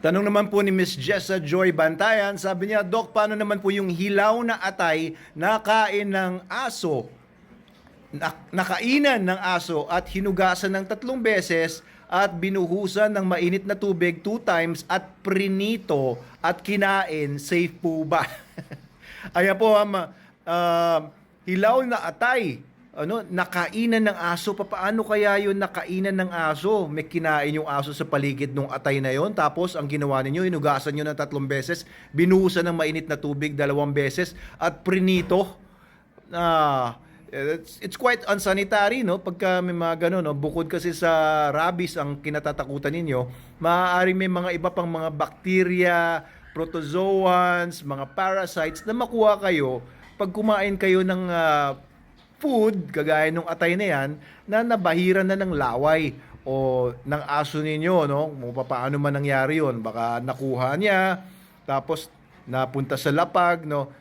Tanong naman po ni Miss Jessa Joy Bantayan, sabi niya, Dok, paano naman po yung hilaw na atay na kain ng aso? Nakainan ng aso at hinugasan ng 3 beses at binuhusan ng mainit na tubig 2 times at prinito at kinain, safe po ba? Ayan po, hilaw na atay, nakainan ng aso. Paano kaya yun nakainan ng aso? May kinain yung aso sa paligid ng atay na yon, tapos ang ginawa ninyo, inugasan nyo ng 3 beses, binuhusan ng mainit na tubig 2 beses at prinito. It's quite unsanitary, no? Pagka may mga ganun, no? Bukod kasi sa rabies ang kinatatakutan ninyo, maaaring may mga iba pang mga bacteria, protozoans, mga parasites na makuha kayo pag kumain kayo ng food, kagaya ng atay na yan, na nabahiran na ng laway o ng aso ninyo, no? Kung paano man nangyari yun, baka nakuha niya, tapos napunta sa lapag, no?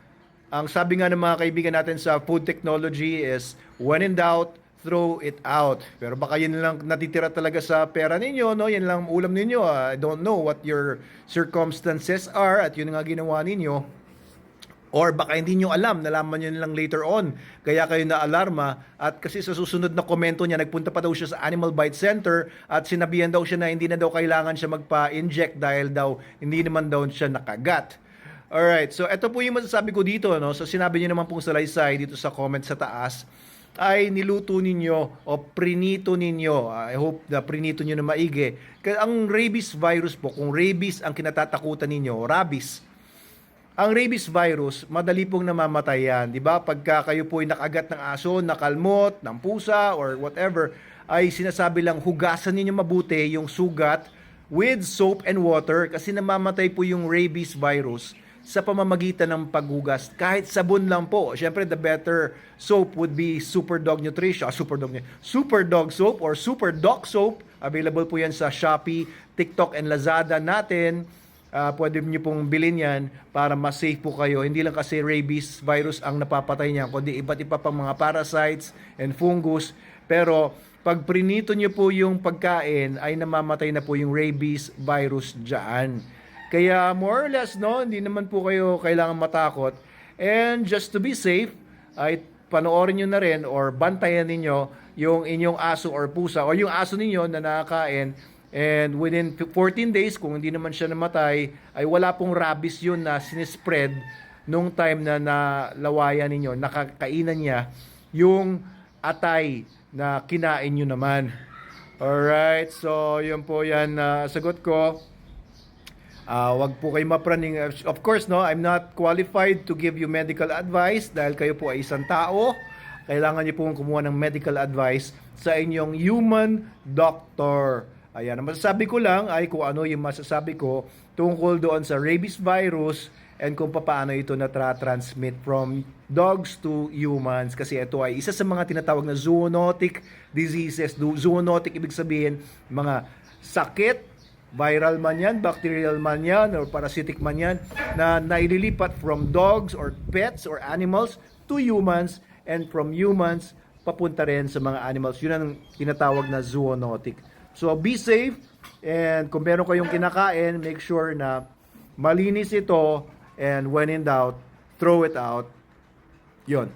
Ang sabi nga ng mga kaibigan natin sa food technology is, when in doubt, throw it out. Pero baka yun lang natitira talaga sa pera ninyo, no? Yan lang ulam ninyo. I don't know what your circumstances are at yun nga ginawa ninyo. Or baka hindi nyo alam, nalaman nyo lang later on. Kaya kayo na-alarma. At kasi sa susunod na komento niya, nagpunta pa daw siya sa Animal Bite Center at sinabihan daw siya na hindi na daw kailangan siya magpa-inject dahil daw hindi naman daw siya nakagat. Alright, so ito po yung masasabi ko dito, no? So sinabi niyo naman pong salaysay dito sa comment sa taas, ay niluto ninyo o prinito ninyo. I hope na prinito nyo na maigi. Kasi ang rabies virus po, kung rabies ang kinatatakutan ninyo, rabies, ang rabies virus, madali pong namamatay yan. Di ba? Pagka kayo po ay nakagat ng aso, nakalmot, ng pusa, or whatever, ay sinasabi lang, hugasan ninyo mabuti yung sugat with soap and water kasi namamatay po yung rabies virus sa pamamagitan ng paghugas. Kahit sabon lang po. Siyempre, the better soap would be Super Dog Nutrition. Super Dog Soap or Super Dog Soap. Available po yan sa Shopee, TikTok, and Lazada natin. Pwede nyo pong bilhin yan para mas safe po kayo. Hindi lang kasi rabies virus ang napapatay niya, kundi iba't iba pang mga parasites and fungus. Pero pag prinito nyo po yung pagkain, ay namamatay na po yung rabies virus dyan. Kaya more or less, no, hindi naman po kayo kailangan matakot. And just to be safe, ay panoorin nyo na rin or bantayan ninyo yung inyong aso or pusa o yung aso ninyo na nakakain. And within 14 days, kung hindi naman siya namatay, ay wala pong rabies yun na sinispread nung time na nalawayan ninyo, nakakainan niya yung atay na kinain nyo naman. Alright, so yun po yan sagot ko. Wag po kayo mapraning. Of course, no, I'm not qualified to give you medical advice dahil kayo po ay isang tao. Kailangan niyo pong kumuha ng medical advice sa inyong human doctor. Ayan, ang masasabi ko lang ay kung ano yung masasabi ko tungkol doon sa rabies virus and kung paano ito na-transmit from dogs to humans. Kasi ito ay isa sa mga tinatawag na zoonotic diseases. Zoonotic, ibig sabihin, mga sakit, viral man yan, bacterial man yan, or parasitic man yan, na naililipat from dogs or pets or animals to humans, and from humans papunta rin sa mga animals. Yun ang tinatawag na zoonotic. So be safe, and kung meron kayong kinakain, make sure na malinis ito, and when in doubt, throw it out. Yun.